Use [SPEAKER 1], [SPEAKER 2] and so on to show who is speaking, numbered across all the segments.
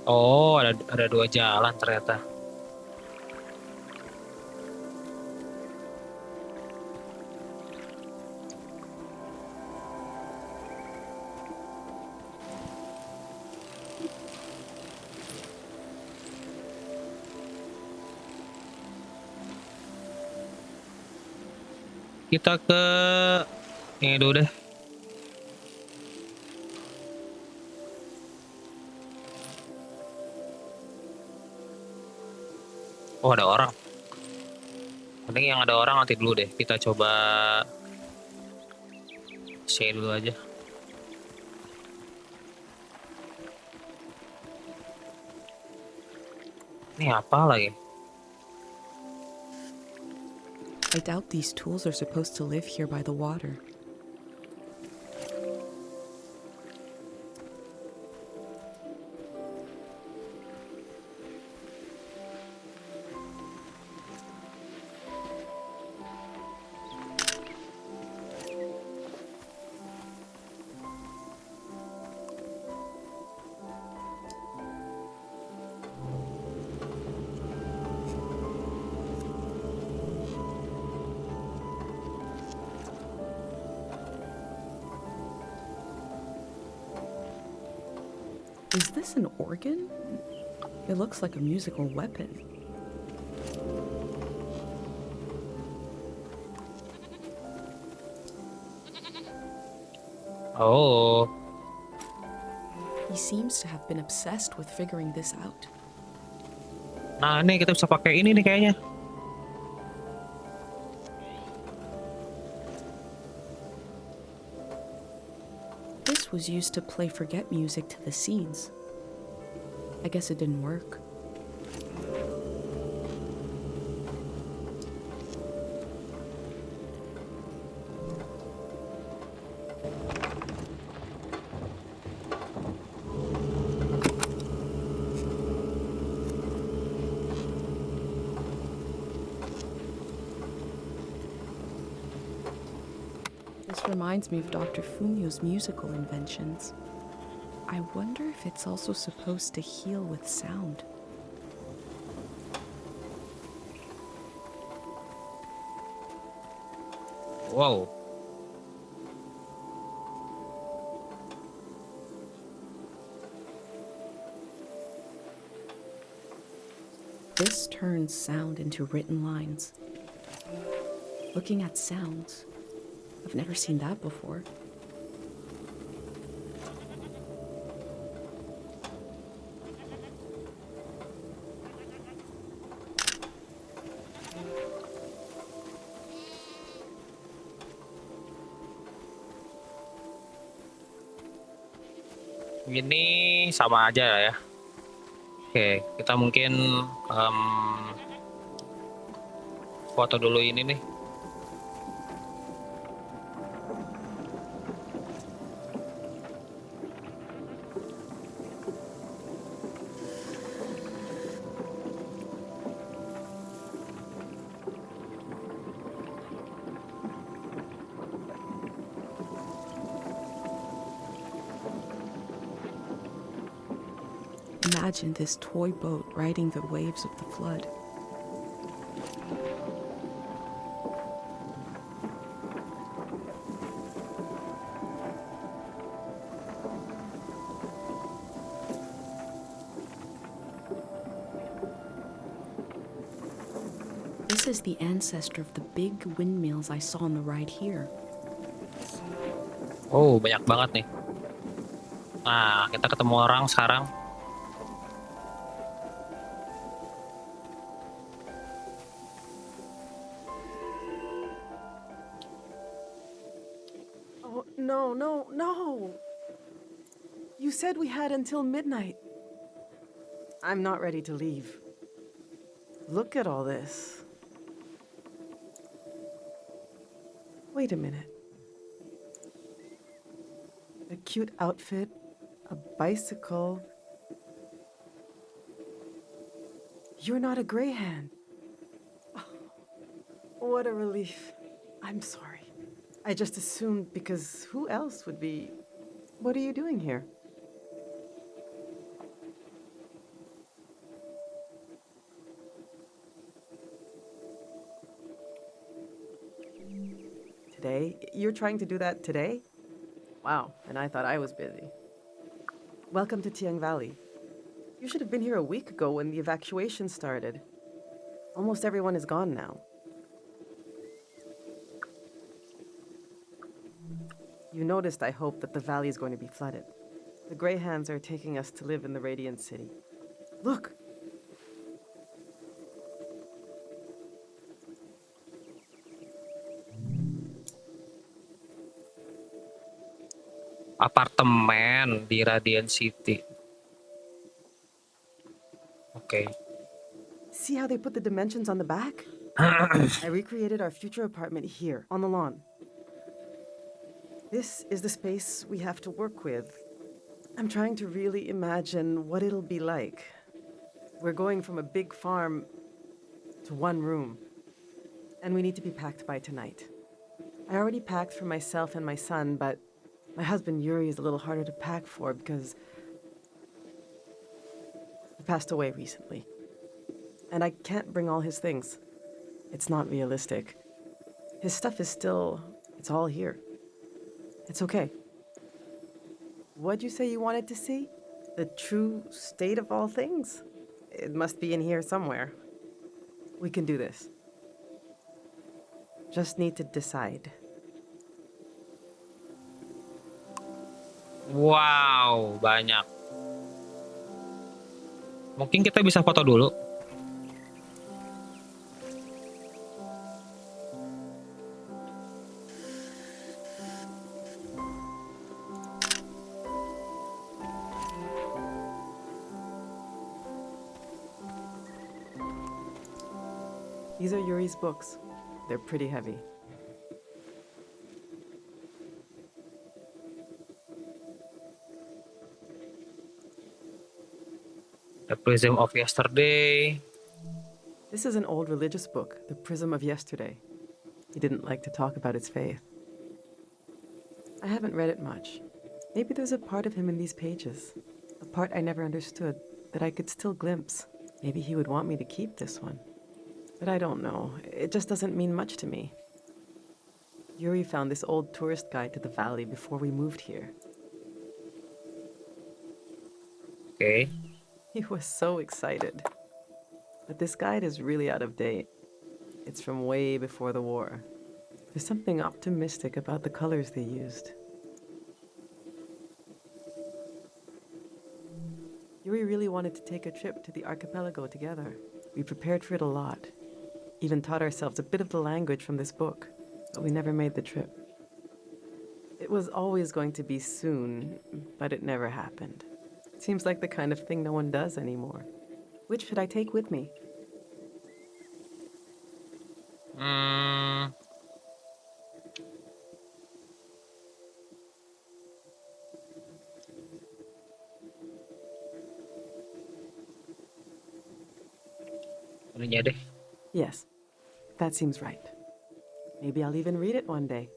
[SPEAKER 1] Oh, ada dua jalan ternyata. Kita ke ini dulu deh. Oh, ada orang. Mending yang ada orang nanti dulu deh. Kita coba sini dulu aja. Ini apa lagi?
[SPEAKER 2] I doubt these tools are supposed to live here by the water. Is this an organ? It looks like a musical weapon.
[SPEAKER 1] Oh,
[SPEAKER 2] He seems to have been obsessed with figuring this out.
[SPEAKER 1] nah ini kita bisa pakai ini nih kayaknya.
[SPEAKER 2] This was used to play forget music to the scenes. I guess it didn't work. This reminds me of Dr. Fumio's musical inventions. I wonder if it's also supposed to heal with sound.
[SPEAKER 1] Wow.
[SPEAKER 2] This turns sound into written lines. Looking at sounds, I've never seen that before.
[SPEAKER 1] Ini sama aja ya. Oke, kita mungkin foto dulu ini nih.
[SPEAKER 2] Imagine this toy boat riding the waves of the flood. This is the ancestor of the big windmills I saw on the ride here.
[SPEAKER 1] Oh, banyak banget nih. Nah, kita ketemu orang sekarang.
[SPEAKER 3] Oh, no, no, no! You said we had until midnight. I'm not ready to leave. Look at all this. Wait a minute. A cute outfit, a bicycle. You're not a greyhound. Oh, what a relief. I'm sorry. I just assumed because who else would be... What are you doing here? You're trying to do that today? Wow, and I thought I was busy. Welcome to Tiang Valley. You should have been here a week ago when the evacuation started. Almost everyone is gone now. You noticed, I hope, that the valley is going to be flooded. The Greyhands are taking us to live in the Radiant City. Look!
[SPEAKER 1] Apartemen di Radiant City. Oke.
[SPEAKER 3] See how they put the dimensions on the back? I recreated our future apartment here, on the lawn. This is the space we have to work with. I'm trying to really imagine what it'll be like. We're going from a big farm to one room, and we need to be packed by tonight. I already packed for myself and my son, but my husband Yuri is a little harder to pack for because he passed away recently. And I can't bring all his things. It's not realistic. His stuff is still, it's all here. It's okay. What'd you say you wanted to see? The true state of all things? It must be in here somewhere. We can do this. Just need to decide.
[SPEAKER 1] Wow, banyak. Mungkin kita bisa foto dulu.
[SPEAKER 3] These are Yuri's books. They're pretty heavy.
[SPEAKER 1] The Prism of Yesterday.
[SPEAKER 3] This is an old religious book, The Prism of Yesterday. He didn't like to talk about his faith. I haven't read it much. Maybe there's a part of him in these pages, a part I never understood, that I could still glimpse. Maybe he would want me to keep this one. But I don't know. It just doesn't mean much to me. Yuri found this old tourist guide to the valley before we moved here.
[SPEAKER 1] Oke.
[SPEAKER 3] He was so excited. But this guide is really out of date. It's from way before the war. There's something optimistic about the colors they used. Yuri really wanted to take a trip to the archipelago together. We prepared for it a lot. Even taught ourselves a bit of the language from this book, but we never made the trip. It was always going to be soon, but it never happened. Seems like the kind of thing no one does anymore. Which should I take with me?
[SPEAKER 1] Ininya deh.
[SPEAKER 3] Yes, that seems right. Maybe I'll even read it one day.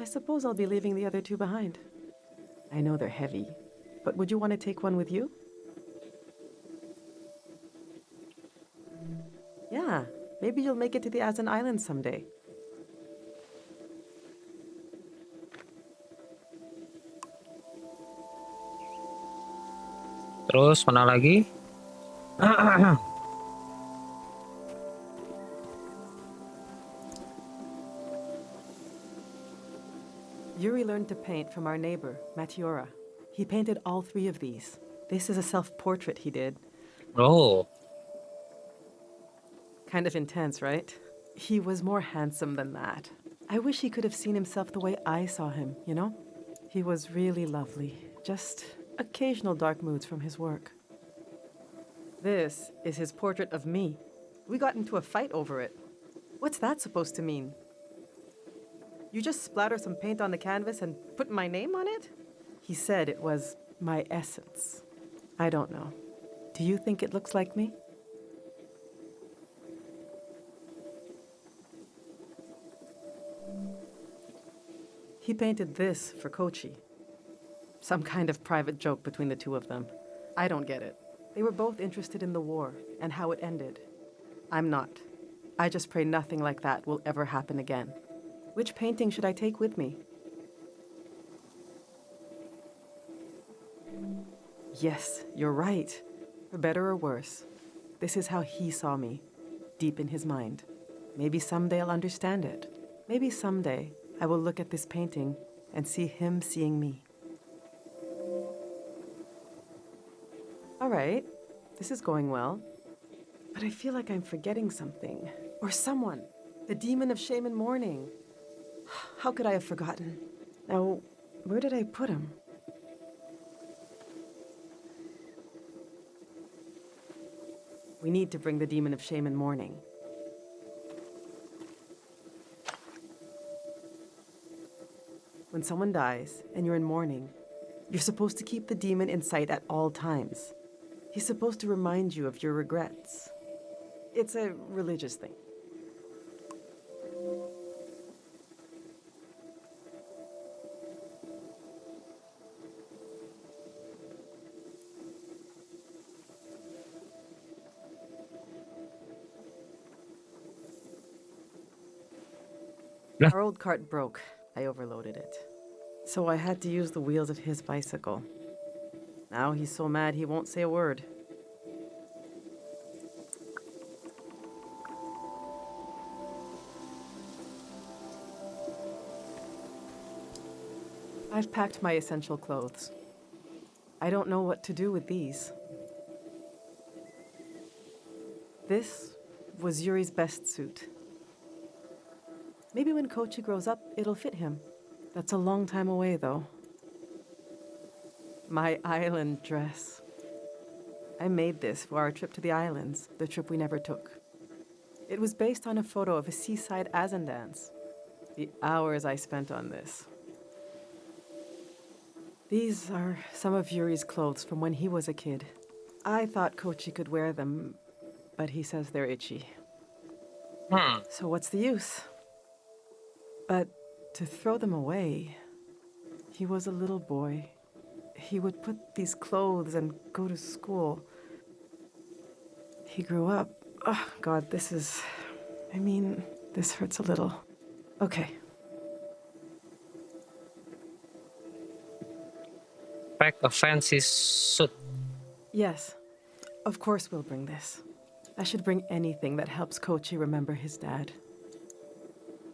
[SPEAKER 3] I suppose I'll be leaving the other two behind. I know they're heavy, but would you want to take one with you? Yeah, maybe you'll make it to the Azan Islands someday.
[SPEAKER 1] Terus mana lagi?
[SPEAKER 3] Yuri learned to paint from our neighbor, Matiora. He painted all three of these. This is a self-portrait he did.
[SPEAKER 1] Oh,
[SPEAKER 3] Kind of intense, right? He was more handsome than that. I wish he could have seen himself the way I saw him, you know? He was really lovely. Just occasional dark moods from his work. This is his portrait of me. We got into a fight over it. What's that supposed to mean? You just splatter some paint on the canvas and put my name on it? He said it was my essence. I don't know. Do you think it looks like me? He painted this for Kochi. Some kind of private joke between the two of them. I don't get it. They were both interested in the war and how it ended. I'm not. I just pray nothing like that will ever happen again. Which painting should I take with me? Yes, you're right. For better or worse, this is how he saw me, deep in his mind. Maybe someday I'll understand it. Maybe someday I will look at this painting and see him seeing me. All right, this is going well. But I feel like I'm forgetting something. Or someone. The demon of shame and mourning. How could I have forgotten? Now, where did I put him? We need to bring the demon of shame and mourning. When someone dies and you're in mourning, you're supposed to keep the demon in sight at all times. He's supposed to remind you of your regrets. It's a religious thing.
[SPEAKER 1] Lah.
[SPEAKER 3] Our old cart broke. I overloaded it. So I had to use the wheels of his bicycle. Now he's so mad he won't say a word. I've packed my essential clothes. I don't know what to do with these. This was Yuri's best suit. Maybe when Kochi grows up, it'll fit him. That's a long time away, though. My island dress. I made this for our trip to the islands, the trip we never took. It was based on a photo of a seaside Azan dance. The hours I spent on this. These are some of Yuri's clothes from when he was a kid. I thought Kochi could wear them, but he says they're itchy. So what's the use? But to throw them away, he was a little boy. He would put these clothes and go to school. He grew up. Oh, God, this hurts a little. Okay.
[SPEAKER 1] Pack a fancy suit.
[SPEAKER 3] Yes, of course we'll bring this. I should bring anything that helps Kochi remember his dad.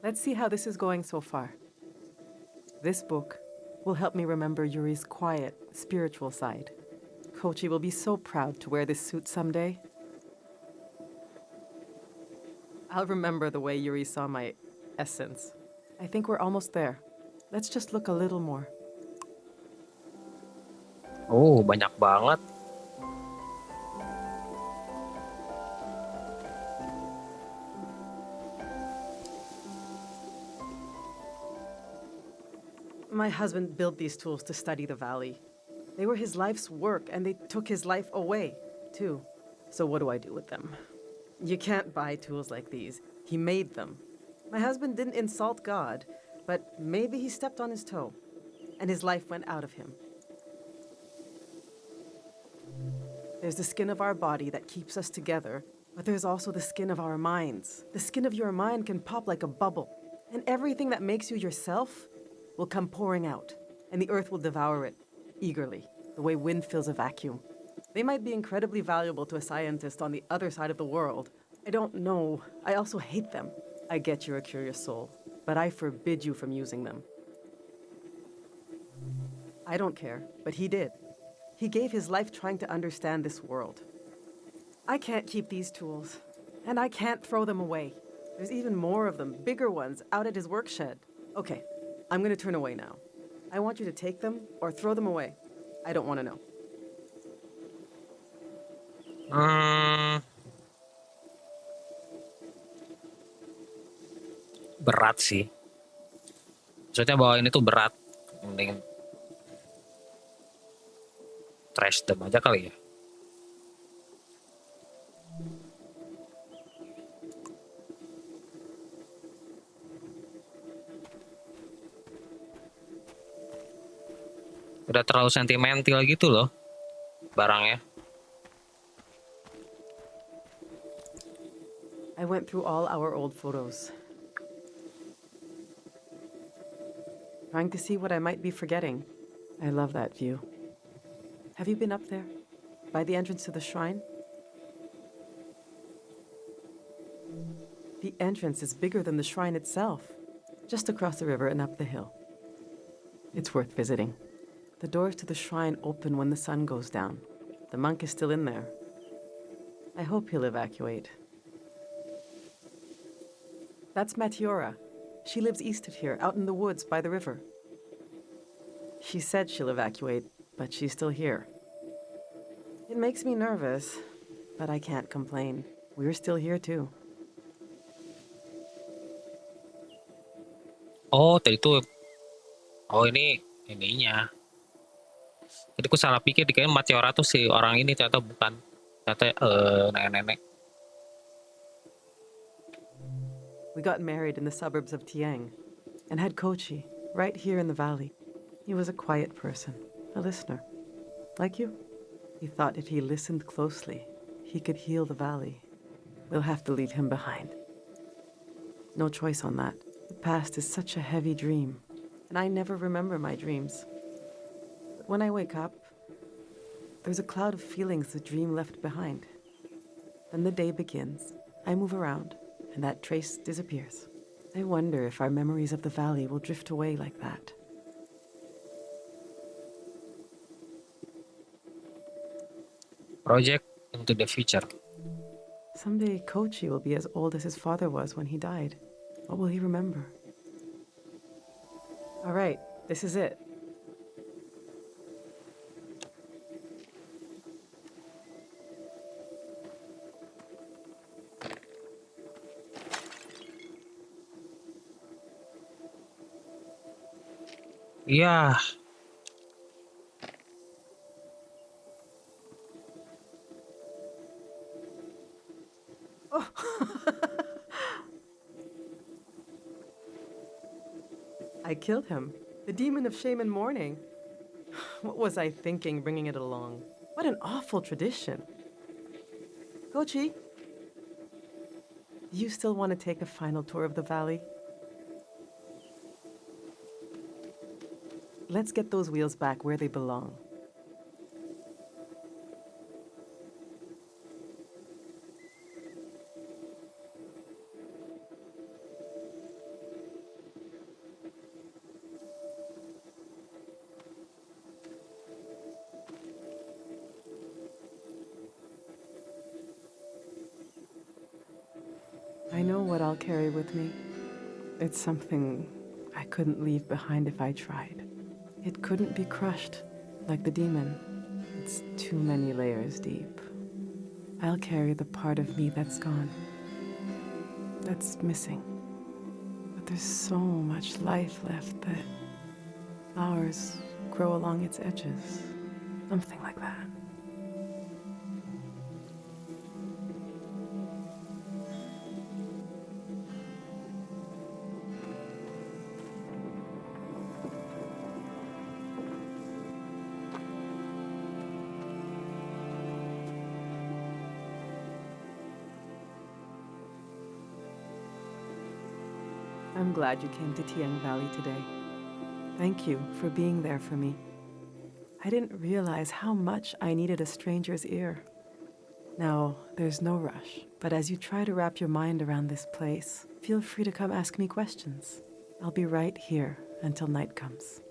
[SPEAKER 3] Let's see how this is going so far. This book will help me remember Yuri's quiet, spiritual side. Kochi will be so proud to wear this suit someday. I'll remember the way Yuri saw my essence. I think we're almost there. Let's just look a little more.
[SPEAKER 1] Oh, banyak banget.
[SPEAKER 3] My husband built these tools to study the valley. They were his life's work, and they took his life away, too. So what do I do with them? You can't buy tools like these. He made them. My husband didn't insult God, but maybe he stepped on his toe, and his life went out of him. There's the skin of our body that keeps us together, but there's also the skin of our minds. The skin of your mind can pop like a bubble, and everything that makes you yourself will come pouring out, and the earth will devour it, eagerly, the way wind fills a vacuum. They might be incredibly valuable to a scientist on the other side of the world. I don't know. I also hate them. I get you're a curious soul, but I forbid you from using them. I don't care, but he did. He gave his life trying to understand this world. I can't keep these tools, and I can't throw them away. There's even more of them, bigger ones, out at his work shed. Okay, I'm gonna turn away now. I want you to take them or throw them away. I don't want to know.
[SPEAKER 1] Berat sih. Maksudnya bawa ini tuh berat. Mending trash them aja kali ya. Udah terlalu sentimental gitu loh barangnya.
[SPEAKER 3] I went through all our old photos. trying to see what I might be forgetting. I love that view. Have you been up there? By the entrance to the shrine? The entrance is bigger than the shrine itself, just across the river and up the hill. It's worth visiting. The doors to the shrine open when the sun goes down. The monk is still in there. I hope he'll evacuate. That's Matiora. She lives east of here, out in the woods by the river. She said she'll evacuate, but she's still here. It makes me nervous, but I can't complain. We're still here too.
[SPEAKER 1] Oh, tadi itu. Oh, ini ininya. Jadi aku salah pikir dikira Meteora tuh si orang ini, ternyata bukan. Ternyata nenek-nenek.
[SPEAKER 3] We got married in the suburbs of Tiang and had Kochi right here in the valley. He was a quiet person, a listener, like you. He thought if he listened closely, he could heal the valley. We'll have to leave him behind. No choice on that. The past is such a heavy dream, and I never remember my dreams. But when I wake up, there's a cloud of feelings the dream left behind. Then the day begins. I move around, and that trace disappears. I wonder if our memories of the valley will drift away like that.
[SPEAKER 1] Project into the future.
[SPEAKER 3] Someday Kochi will be as old as his father was when he died. What will he remember? All right, this is it.
[SPEAKER 1] Iya.
[SPEAKER 3] I killed him. The demon of shame and mourning. What was I thinking bringing it along? What an awful tradition. Kochi, do you still want to take a final tour of the valley? Let's get those wheels back where they belong. I know what I'll carry with me. It's something I couldn't leave behind if I tried. It couldn't be crushed like the demon. It's too many layers deep. I'll carry the part of me that's gone, that's missing. But there's so much life left that flowers grow along its edges. Something like that. I'm glad you came to Tiang Valley today. Thank you for being there for me. I didn't realize how much I needed a stranger's ear. Now, there's no rush, but as you try to wrap your mind around this place, feel free to come ask me questions. I'll be right here until night comes.